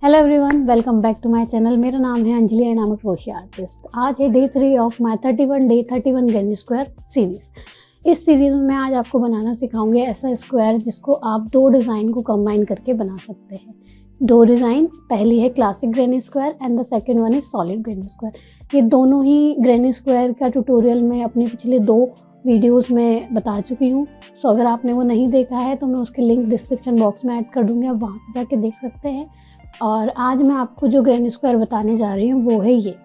Hello everyone, welcome back to my channel. मेरा नाम है Anjali and I am crochet artist. आज है day 3 of my 31 granny square series. इस सीरीज़ में मैं आज आपको बनाना सिखाऊंगी ऐसा स्क्वायर जिसको आप दो डिज़ाइन को कंबाइन करके बना सकते हैं। दो डिज़ाइन, पहली है classic granny square and the second one is solid granny square. ये दोनों ही ग्रैनी स्क्वायर का ट्यूटोरियल मैं अपने पिछले दो वीडियोस में बता चुकी हूँ। सो अगर आपने वो नहीं देखा है तो मैं उसके लिंक डिस्क्रिप्शन बॉक्स में ऐड कर दूँगी, आप वहाँ से जाके देख सकते हैं। और आज मैं आपको जो ग्रैनी स्क्वायर बताने जा रही हूँ वो है ये।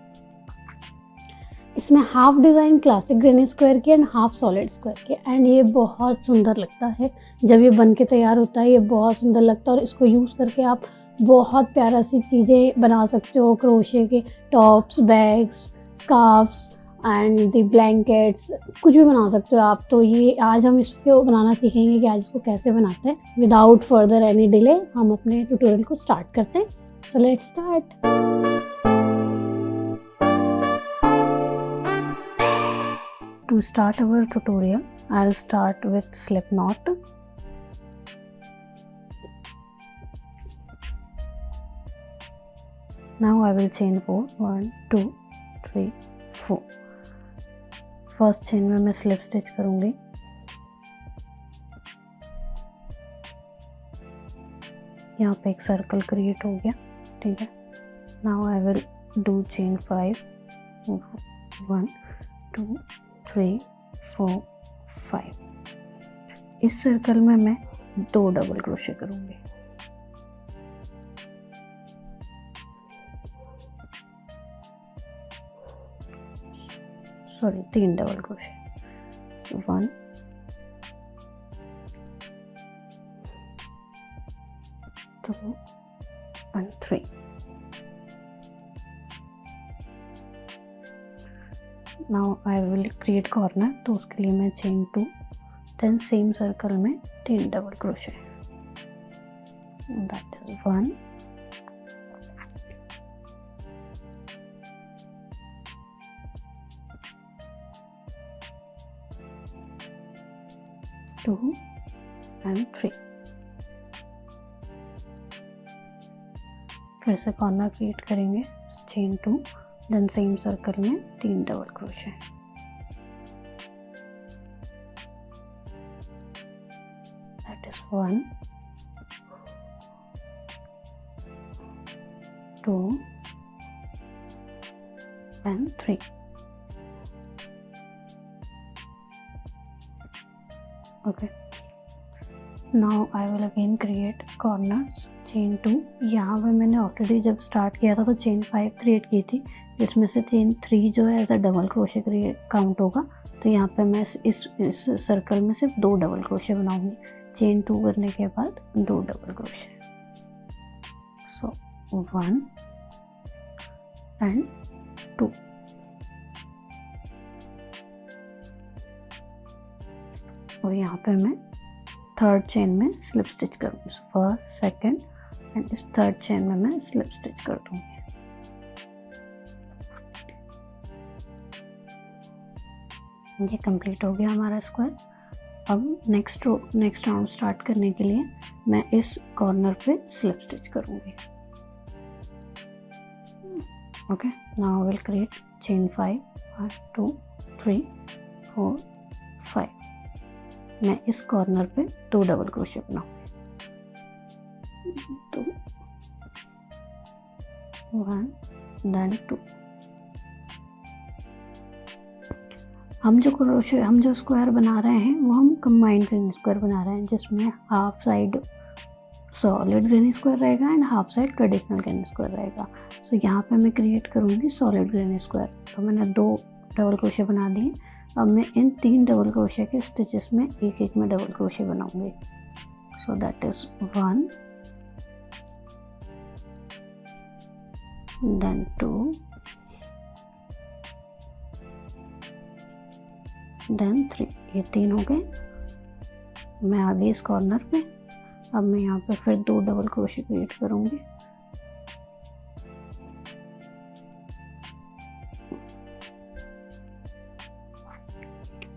इसमें half design classic granny square की एंड हाफ सॉलिड स्क्वायर की, एंड ये बहुत सुंदर लगता है जब ये बन के तैयार होता है। ये बहुत सुंदर लगता है और इसको यूज़ करके आप बहुत प्यारा सी चीज़ें बना सकते हो। क्रोशे के tops, bags, scarfs and the blankets, कुछ भी बना सकते हो आप। तो ये आज हम इसको बनाना सीखेंगे कि आज इसको कैसे बनाते हैं। विदाउट फर्दर एनी डिले हम अपने ट्यूटोरियल को स्टार्ट करते हैं। So let's start. To start our tutorial, I'll start with slip knot. Now I will chain 4, 1, 2, 3, 4. First chain में मैं स्लिप स्टिच करूंगी। यहाँ पे एक सर्कल क्रिएट हो गया, ठीक है। Now I will do chain 5, 1, 2, 3, 4, 5। इस सर्कल में मैं 2 डबल क्रोशे करूंगी। Sorry, 3 double crochet. 1, 2 and 3। Now I will create corner, तो उसके लिए मैं चेन 2, देन सेम सर्कल में 3 double crochet. That is 1, 2 and 3। फिर से कॉर्नर क्रिएट करेंगे, चेन 2, देन सेम सर्कल में 3 double crochet. That is 1, 2 and 3। Okay, now I will again create corners, chain 2। यहाँ पे मैंने ऑलरेडी जब स्टार्ट किया था तो चेन 5 क्रिएट की थी, जिसमें से चेन 3 जो है as a double crochet count होगा। तो यहाँ पे मैं इस सर्कल में सिर्फ 2 डबल क्रोशे बनाऊंगी। चेन 2 करने के बाद 2 डबल क्रोशे। So 1 and 2। और यहाँ पे मैं थर्ड चेन में स्लिप स्टिच करूँगी। फर्स्ट, सेकंड एंड इस थर्ड चेन में मैं स्लिप स्टिच कर दूँगी। ये कंप्लीट हो गया हमारा स्क्वायर। अब नेक्स्ट राउंड स्टार्ट करने के लिए मैं इस कॉर्नर पे स्लिप स्टिच करूँगी। Okay, now I will create chain 5, 1, 2, 3, 4, 5। मैं इस कॉर्नर पे 2 डबल क्रोशे बनाऊंगी। 2, 1, देन 2। हम जो स्क्वायर बना रहे हैं वो हम कंबाइंड ग्रैनी स्क्वायर बना रहे हैं, जिसमें half side solid granny square रहेगा and half side traditional granny square रहेगा। तो यहाँ पे मैं क्रिएट करूँगी सॉलिड ग्रैनी स्क्वायर। तो मैंने 2 डबल क्रोशे बना दिए। अब मैं इन 3 डबल क्रोशे के स्टिचेस में एक में डबल क्रोशे बनाऊंगी। So that is 1, then 2, then 3। ये 3 हो गए। मैं आ गई इस कॉर्नर पे। अब मैं यहाँ पे फिर 2 डबल क्रोशे क्रिएट करूंगी।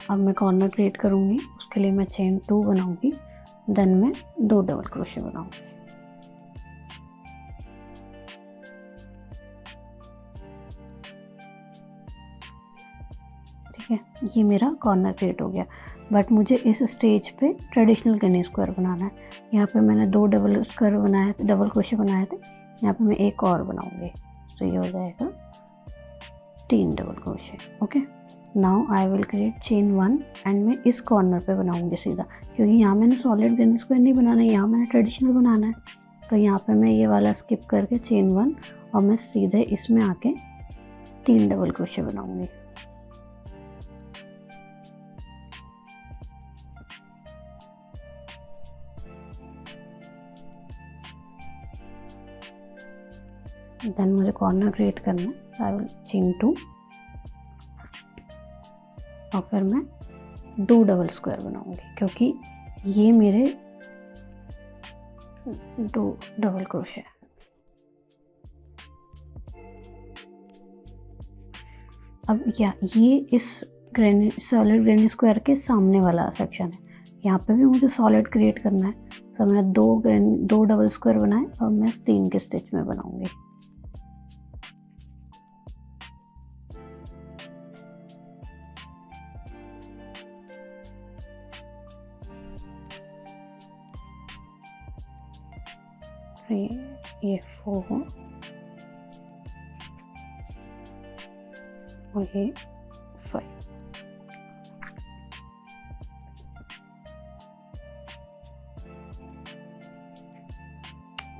अब मैं कॉर्नर क्रिएट करूँगी, उसके लिए मैं चेन 2 बनाऊँगी, देन मैं 2 डबल क्रोशे बनाऊँगी। है, ये मेरा कॉर्नर क्रिएट हो गया। बट मुझे इस स्टेज पे ट्रेडिशनल गनी स्क्वायर बनाना है। यहाँ पे मैंने 2 डबल स्क्वायर बनाए थे, डबल क्रोशे बनाए थे। यहाँ पे मैं एक और बनाऊंगी, तो ये हो जाएगा 3 double crochet. Okay, now I will create chain 1 and मैं इस कॉर्नर पे बनाऊंगी सीधा, क्योंकि यहाँ मैंने सॉलिड गनी स्क्वायर नहीं बनाना है, यहाँ मैंने ट्रेडिशनल बनाना है। तो यहाँ पे मैं ये वाला स्किप करके चेन 1 और मैं सीधे इसमें आके 3 डबल क्रोशे बनाऊंगी। देन मुझे कॉर्नर क्रिएट करना है, आई विल चेन 2 और फिर मैं 2 डबल स्क्वायर बनाऊंगी, क्योंकि ये मेरे 2 डबल क्रोशे। अब ये इस सॉलिड ग्रेनी स्क्वायर के सामने वाला सेक्शन है, यहाँ पे भी मुझे सॉलिड क्रिएट करना है। तो मैंने 2 डबल स्क्वायर बनाए और मैं 3 के स्टिच में बनाऊंगी। ये 4 और ये 5।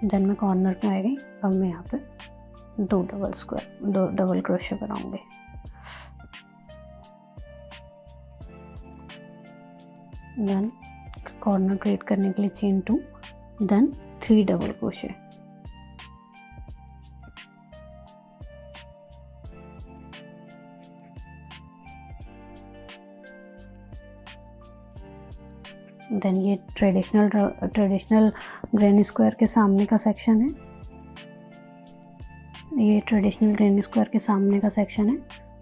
देन मैं कॉर्नर पे आ गई। अब मैं यहाँ पे 2 डबल क्रोशे बनाऊंगी। देन कॉर्नर क्रिएट करने के लिए chain 2, then 3 double crochet. Then ये ट्रेडिशनल ग्रेनी स्क्वायर के सामने का सेक्शन है, ये ट्रेडिशनल ग्रेनी स्क्वायर के सामने का सेक्शन है।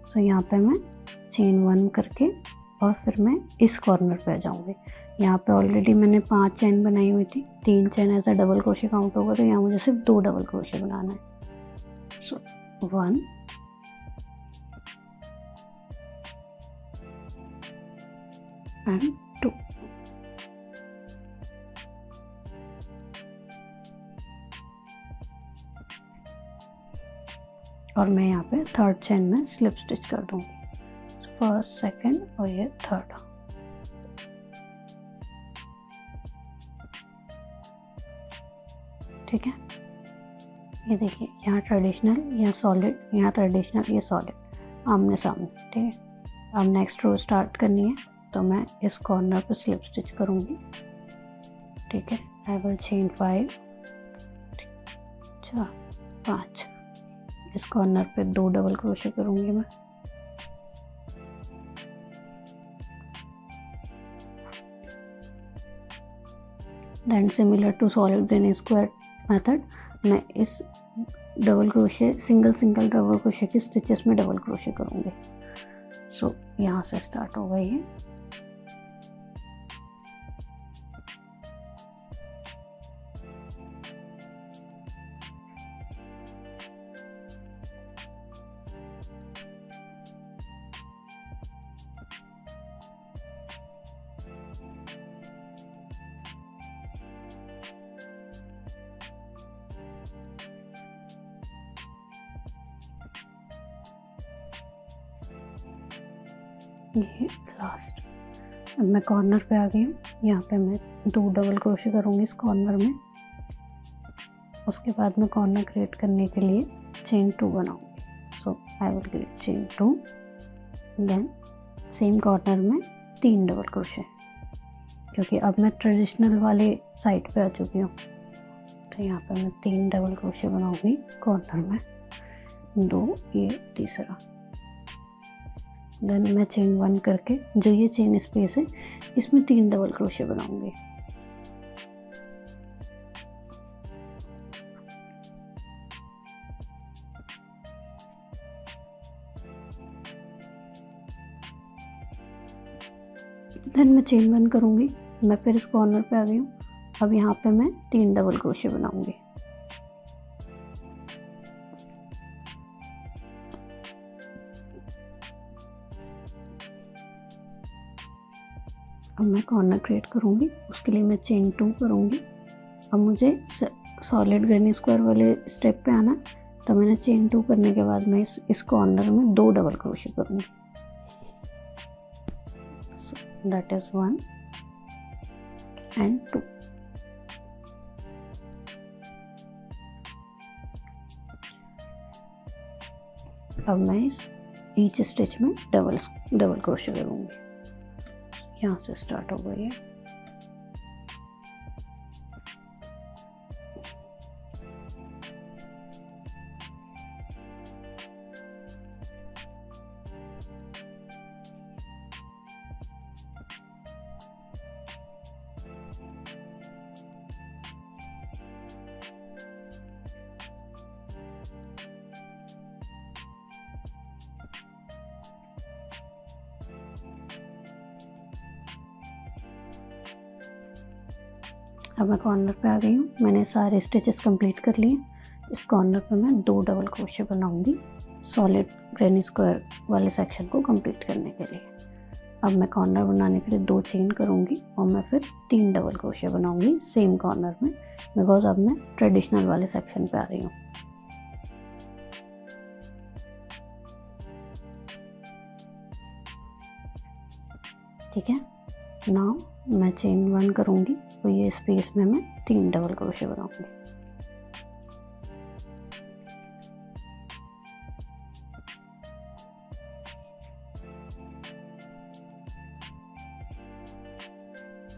सो यहाँ पे मैं चेन 1 करके और फिर मैं इस कॉर्नर पे आ जाऊँगी। यहाँ पे ऑलरेडी मैंने 5 चेन बनाई हुई थी, 3 चेन ऐसा डबल क्रोशे काउंट होगा, तो यहाँ मुझे सिर्फ 2 डबल क्रोशे बनाना है। सो 1 एंड 2। और मैं यहाँ पे 3rd चेन में स्लिप स्टिच कर दूँगी, फर्स्ट, सेकंड और ये 3rd। ठीक है, ये देखिए यहाँ ट्रेडिशनल, यहाँ सॉलिड, यहाँ ट्रेडिशनल, ये सॉलिड, आमने सामने। ठीक है, अब नेक्स्ट रो स्टार्ट करनी है, तो मैं इस कॉर्नर पर स्लिप स्टिच करूँगी। ठीक है, आई विल चेन 5, 4, 5। इस कॉर्नर पे 2 डबल क्रोशे करूँगी मैं। Then similar to solid granny square method, मैं इस double crochet single double crochet के स्टिचेस में डबल क्रोशे करूँगी। सो यहाँ से स्टार्ट हो गई है। ये लास्ट, अब मैं कॉर्नर पे आ गई हूँ। यहाँ पे मैं 2 डबल क्रोशे करूँगी इस कॉर्नर में। उसके बाद मैं कॉर्नर क्रिएट करने के लिए चेन 2 बनाऊँगी। So I will create chain 2, then same corner में 3 डबल क्रोशे, क्योंकि अब मैं ट्रेडिशनल वाले साइड पे आ चुकी हूँ। तो यहाँ पे मैं 3 डबल क्रोशे बनाऊँगी कॉर्नर में, 2, ये तीसरा। देन मैं चेन 1 करके जो ये चेन स्पेस है इसमें 3 डबल क्रोशे बनाऊंगी। देन मैं चेन 1 करूंगी, मैं फिर इस कॉर्नर पे आ गई हूँ। अब यहाँ पे मैं 3 डबल क्रोशे बनाऊंगी। अब मैं कॉर्नर क्रिएट करूँगी, उसके लिए मैं चेन 2 करूँगी। अब मुझे सॉलिड ग्रेनी स्क्वायर वाले स्टेप पे आना, तो मैंने चेन 2 करने के बाद मैं इस कॉर्नर में 2 डबल क्रोशे करूँगी। That is 1 and 2। अब मैं इस ईच स्टिच में डबल क्रोशे करूँगी। यहाँ से स्टार्ट हो गई है। अब मैं कॉर्नर पे आ गई हूँ, मैंने सारे स्टिचेस कंप्लीट कर लिए। इस कॉर्नर पे मैं 2 डबल क्रोशे बनाऊंगी सॉलिड ग्रेनी स्क्वायर वाले सेक्शन को कंप्लीट करने के लिए। अब मैं कॉर्नर बनाने के लिए 2 चेन करूँगी और मैं फिर 3 डबल क्रोशे बनाऊंगी सेम कॉर्नर में, बिकॉज अब मैं ट्रेडिशनल वाले सेक्शन पे आ रही हूँ। ठीक है, नाउ मैं चेन 1 करूँगी, तो ये स्पेस में मैं 3 डबल क्रोशे बनाऊंगी।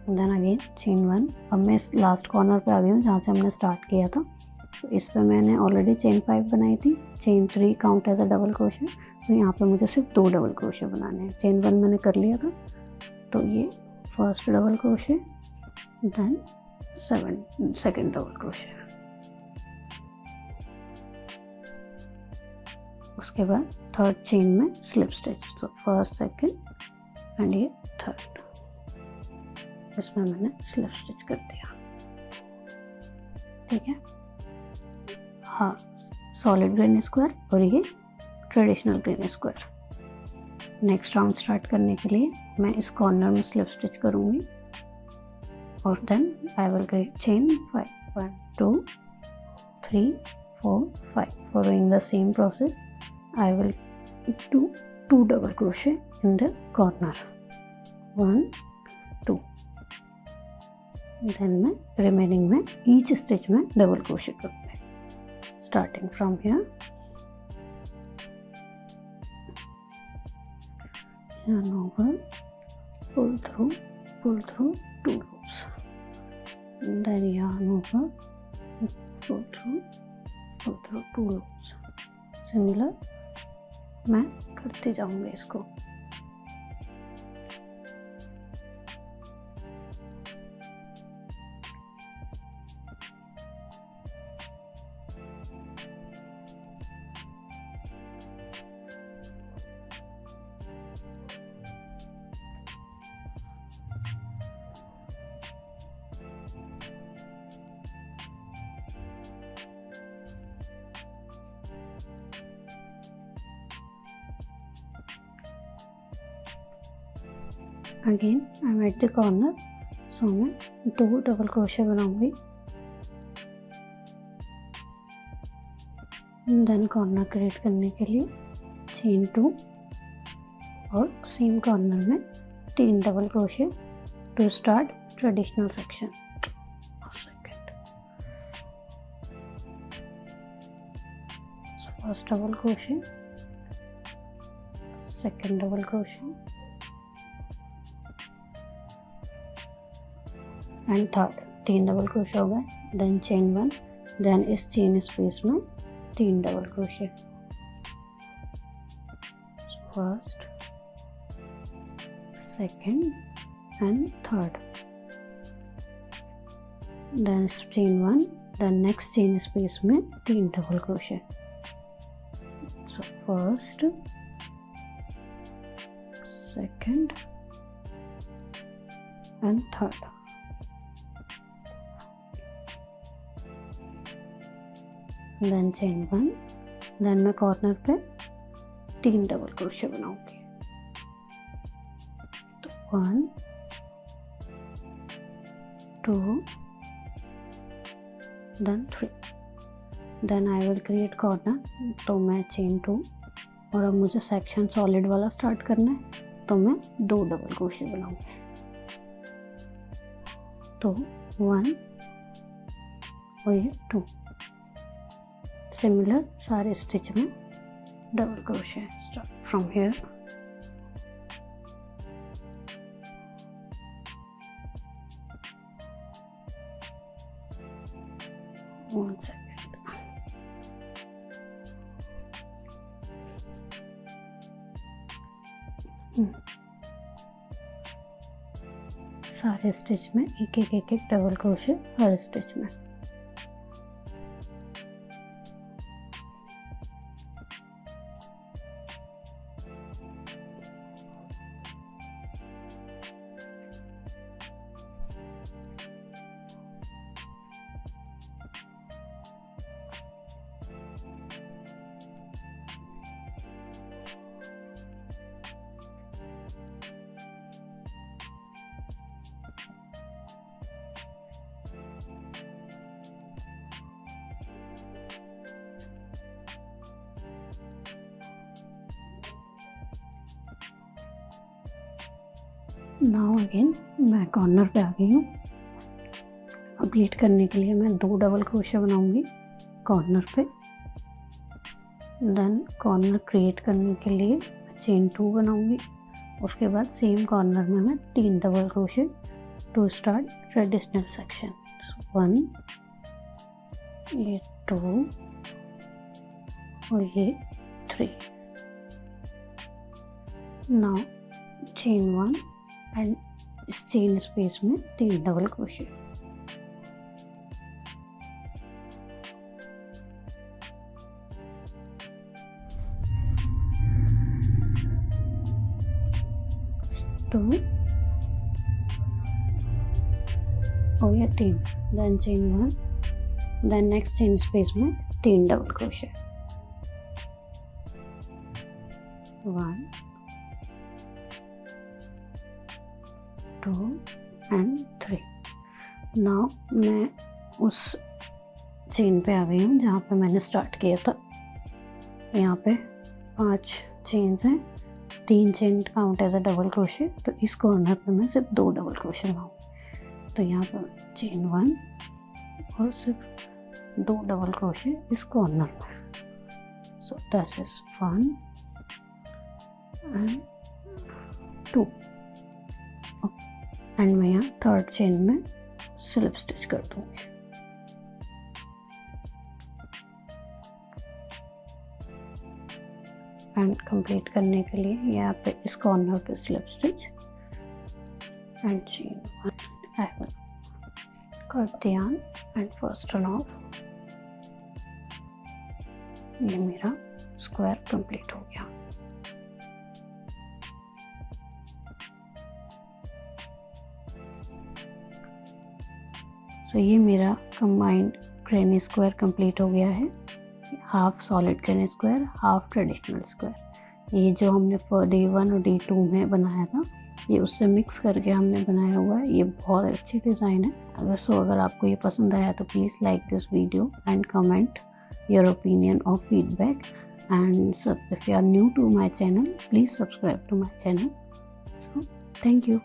Then again chain 1। अब मैं इस लास्ट कॉर्नर पे आ गई हूँ जहाँ से हमने स्टार्ट किया था। तो इस पे मैंने ऑलरेडी चेन 5 बनाई थी, chain 3 count as a double crochet. तो यहाँ पे मुझे सिर्फ 2 डबल क्रोशे बनाने हैं। चेन 1 मैंने कर लिया था, तो ये first double crochet, then second double crochet, उसके बाद थर्ड चेन में स्लिप स्टिच। तो फर्स्ट सेकंड एंड ये थर्ड, इसमें मैंने स्लिप स्टिच कर दिया। ठीक है, हाँ, सॉलिड ग्रेनी स्क्वायर और ये traditional granny square. Next round start करने के लिए मैं इस कॉर्नर में स्लिप स्टिच करूँगी और then I will create chain 5, 1 2 3 4 5। Following the same process, I will do 2 double crochet in the corner, 1 2। Then मैं रिमेनिंग में ईच स्टिच में डबल क्रोशे करूँगी, starting from here. Yarn over, pull through 2 loops, then yarn over, pull through 2 loops। Similar मैं करते जाऊंगी इसको। Again I am at the corner, so मैं 2 double crochet बनाऊंगी। देन कॉर्नर क्रिएट करने के लिए चेन 2 और सेम कॉर्नर में 3 double crochet to start traditional section. First double crochet, second double crochet and third, 3 double crochet हो गए। Then chain 1, then इस चेन स्पेस में 3 double crochet, first second and third. Then chain 1, then next chain space में 3 double crochet. So first second and third. Then chain 1, then मैं corner पे 3 double crochet बनाऊंगी। तो 1 2, then 3, then I will create corner। तो मैं chain 2, और अब मुझे सेक्शन सॉलिड वाला स्टार्ट करना है, तो मैं 2 डबल क्रोशे बनाऊंगी। तो 1 और ये 2, सिमिलर सारे स्टिच में double crochet. Start from here, one second, सारे स्टिच में एक एक डबल क्रोशे हर स्टिच में। नाउ अगेन मैं कॉर्नर पे आ गई हूँ। कंप्लीट करने के लिए मैं 2 डबल क्रोशे बनाऊंगी कॉर्नर पे। देन कॉर्नर क्रिएट करने के लिए चेन 2 बनाऊंगी। उसके बाद सेम कॉर्नर में मैं 3 double crochet to start traditional section. 1, ये 2 और ये 3। नाउ चेन 1 एंड इस चेन स्पेस में 3 डबल क्रोशे। टू और ये 3, then chain 1, then next chain space में 3 डबल क्रोशे। 1, 2 एंड 3। नाउ मैं उस चेन पे आ गई हूँ जहाँ पे मैंने स्टार्ट किया था। यहाँ पे 5 चेन्स हैं, 3 chain count as a double crochet, तो इस कॉर्नर पे मैं सिर्फ 2 डबल क्रोशे लगाऊँ। तो यहाँ पर चेन 1 और सिर्फ 2 डबल क्रोशे इस कॉर्नर में। सो दैट इज 1 एंड 2 एंड मैं यहाँ 3rd चेन में स्लिप स्टिच कर दूँगी। एंड कंप्लीट करने के लिए यहाँ पे इस corner pay slip stitch and chain 1। I will cut the yarn and first turn off। ये मेरा स्क्वायर कंप्लीट हो गया। तो ये मेरा कंबाइंड ग्रैनी स्क्वायर कंप्लीट हो गया है। Half solid granny square, half traditional square. ये जो हमने डे 1 और डे 2 में बनाया था, ये उससे मिक्स करके हमने बनाया हुआ है। ये बहुत अच्छी डिज़ाइन है। अगर आपको ये पसंद आया तो please like this video and comment your opinion और feedback. And if you are new to my channel, please subscribe to my channel. So, thank you.